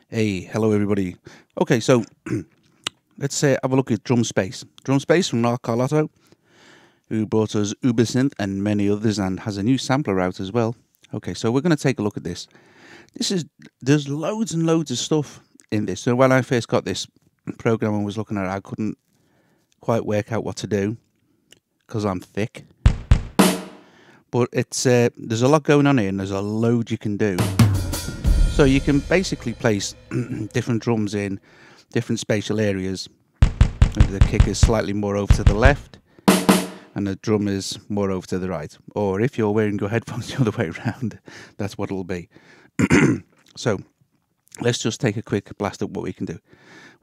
Hey, hello everybody. Okay, so let's have a look at Drum Space. Drum Space from Mark Carlotto, who brought us Ubersynth and many others, and has a new sampler out as well. Okay, so we're going to take a look at this. There's loads and loads of stuff in this. So when I first got this program and was looking at it, I couldn't quite work out what to do because I'm thick. But it's there's a lot going on here, and there's a load you can do. So you can basically place different drums in different spatial areas. Maybe the kick is slightly more over to the left and the drum is more over to the right. Or if you're wearing your headphones the other way around, that's what it'll be. So let's just take a quick blast at what we can do.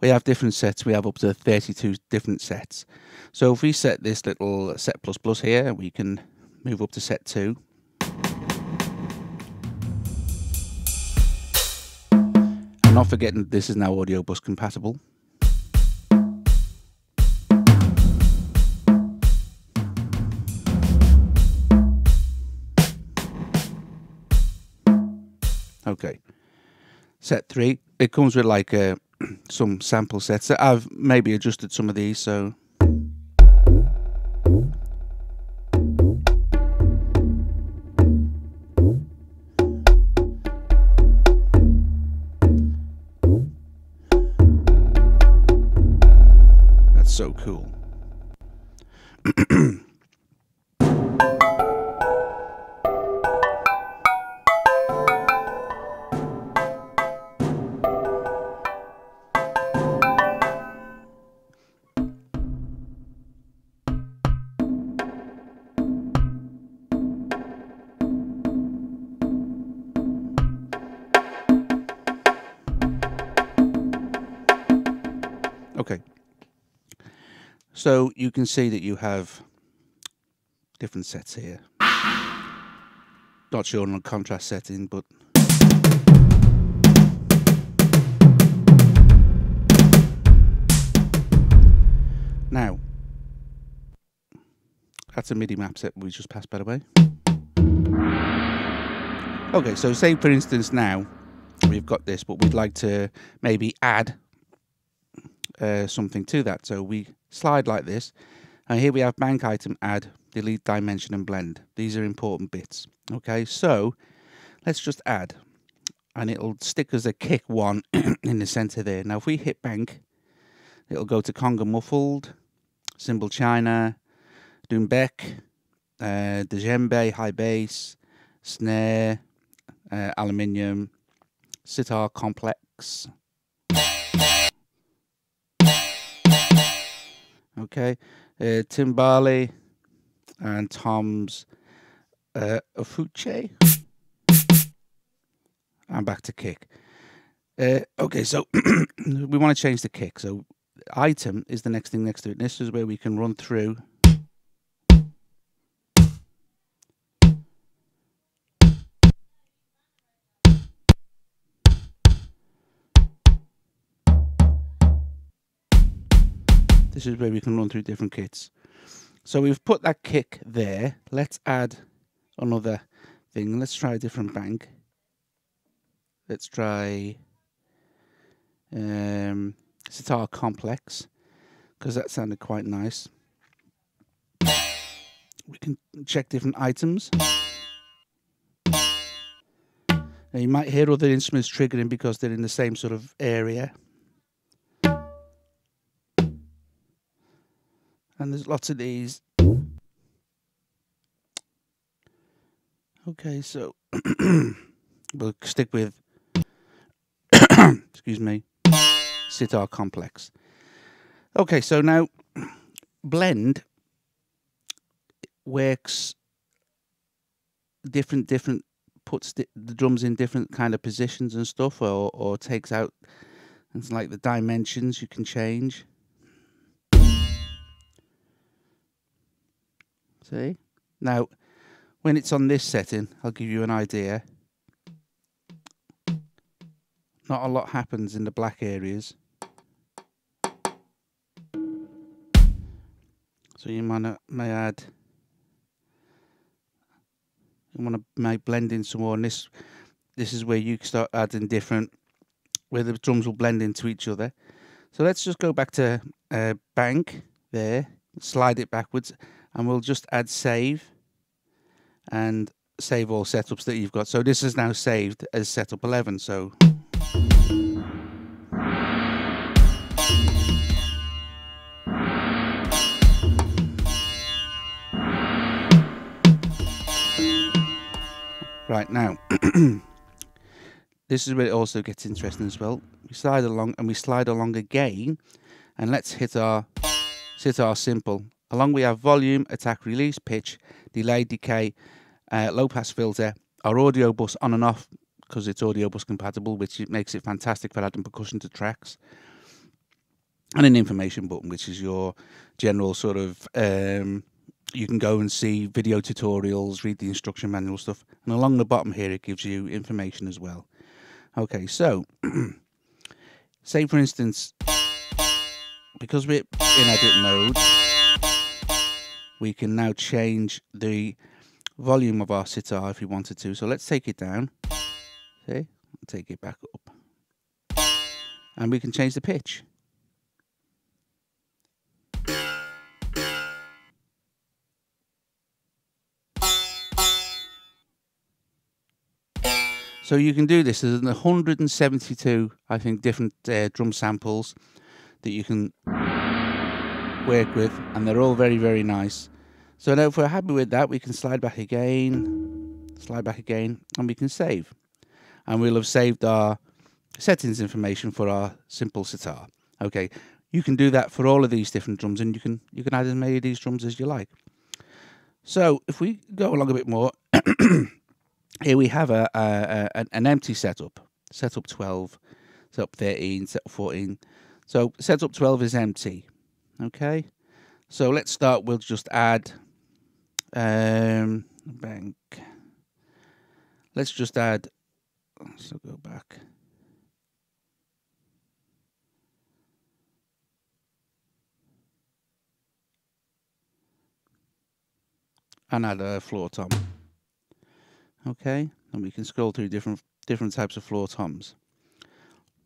We have different sets. We have up to 32 different sets. So if we set this little set plus plus here, we can move up to set 2. Not forgetting this is now audio bus compatible. Okay, set 3. It comes with like some sample sets. I've maybe adjusted some of these, so so cool. Okay. So you can see that you have different sets here. Not sure on the contrast setting, but now that's a MIDI map set we just passed, by the way. Okay, so say for instance now we've got this, but we'd like to maybe add something to that. So we slide like this, and here we have bank item, add, delete, dimension and blend. These are important bits. Okay, so let's just add, and it'll stick as a kick 1 in the center there. Now if we hit bank, it'll go to conga muffled, cymbal china, doumbek, djembe, high bass, snare, aluminium, sitar complex. Okay, timbale and toms, ofuche, and back to kick. Okay, so we want to change the kick. So item is the next thing next to it. This is where we can run through. This is where we can run through different kits. So we've put that kick there. Let's add another thing. Let's try a different bank. Let's try sitar complex, because that sounded quite nice. We can check different items. Now you might hear other instruments triggering because they're in the same sort of area. And there's lots of these. Okay, so we'll stick with excuse me, sitar complex. Okay, so now blend works different puts the drums in different kind of positions and stuff, or takes out, it's like the dimensions you can change. See? Now, when it's on this setting, I'll give you an idea. Not a lot happens in the black areas. So you may add, you want to blend in some more, and this is where you start adding different where the drums will blend into each other. So let's just go back to bank there, slide it backwards, and we'll just add save and save all setups that you've got. So this is now saved as setup 11. So right now, this is where it also gets interesting as well. We slide along and we slide along again, and let's hit our simple. Along we have volume, attack, release, pitch, delay, decay, low pass filter, our audio bus on and off because it's audio bus compatible, which makes it fantastic for adding percussion to tracks, and an information button, which is your general sort of you can go and see video tutorials, read the instruction manual stuff, and along the bottom here it gives you information as well. Okay, so say for instance, because we're in edit mode, we can now change the volume of our sitar if we wanted to. So let's take it down, okay, take it back up, and we can change the pitch. So you can do this. There's 172, I think, different drum samples that you can work with, and they're all very, very nice. So now if we're happy with that, we can slide back again, and we can save. And we'll have saved our settings information for our simple sitar. Okay, you can do that for all of these different drums, and you can add as many of these drums as you like. So if we go along a bit more, here we have an empty setup, setup 12, setup 13, setup 14. So setup 12 is empty. Okay, so let's start. We'll just add bank. Let's just add. So go back. And add a floor tom. Okay, and we can scroll through different types of floor toms.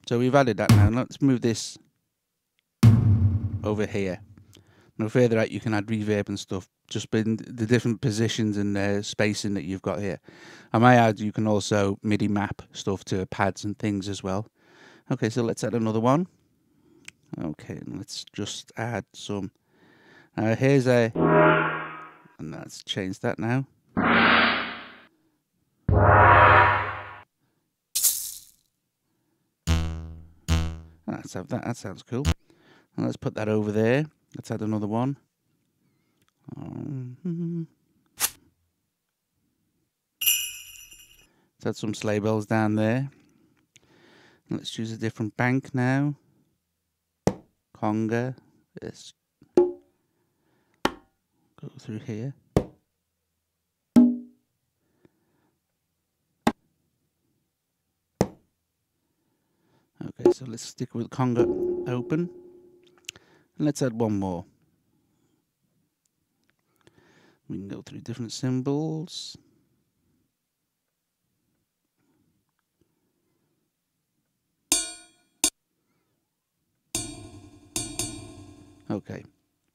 So we've added that now. Let's move this over here. Now further out you can add reverb and stuff, just in the different positions and spacing that you've got here. I might add you can also MIDI map stuff to pads and things as well. Okay, so let's add another one. Okay, and let's just add some. Here's a, and let's change that now. Let's have that. That sounds cool. And let's put that over there. Let's add another one. Let's add some sleigh bells down there. And let's choose a different bank now. Conga. Let's go through here. Okay, so let's stick with conga open. And let's add one more. We can go through different symbols. Okay,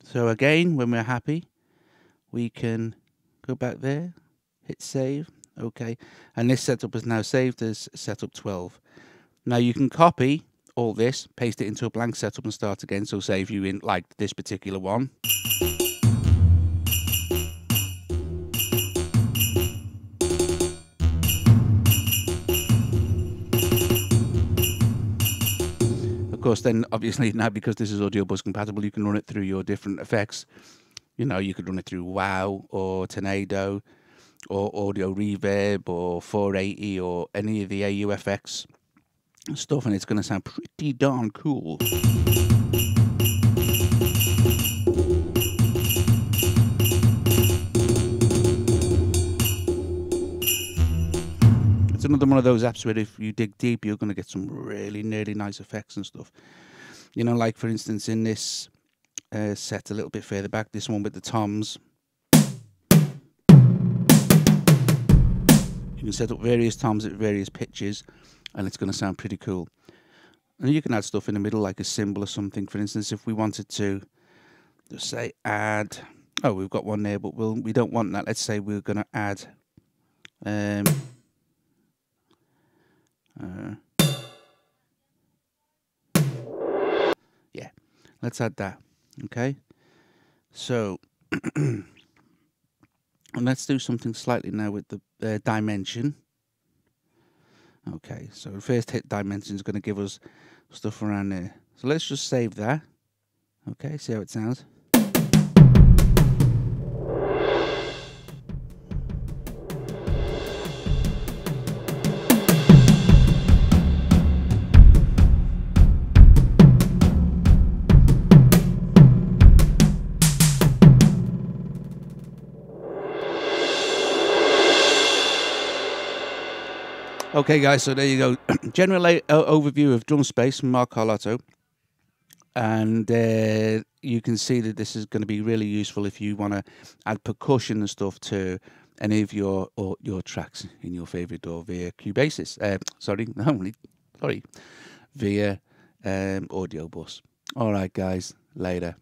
so again, when we're happy, we can go back there, hit save. Okay, and this setup is now saved as setup 12. Now you can copy all this, paste it into a blank setup and start again. So save you in like this particular one. Of course, then obviously now because this is audio bus compatible, you can run it through your different effects. You know, you could run it through Wow or Tornado or Audio Reverb or 480 or any of the AUFX stuff, and it's going to sound pretty darn cool. It's another one of those apps where if you dig deep, you're going to get some really nice effects and stuff. You know, like for instance in this set a little bit further back, this one with the toms. You can set up various toms at various pitches, and it's going to sound pretty cool. And you can add stuff in the middle, like a symbol or something. For instance, if we wanted to just say add, oh, we've got one there, but we don't want that. Let's say we're going to add yeah, let's add that. Okay, so and let's do something slightly now with the dimension. Okay, so first hit dimension is going to give us stuff around there. So let's just save that. Okay, see how it sounds. Okay, guys, so there you go. General overview of drum space from Mark Carlotto. And you can see that this is going to be really useful if you want to add percussion and stuff to any of your tracks in your favorite DAW via Cubasis. Via audio bus. All right, guys, later.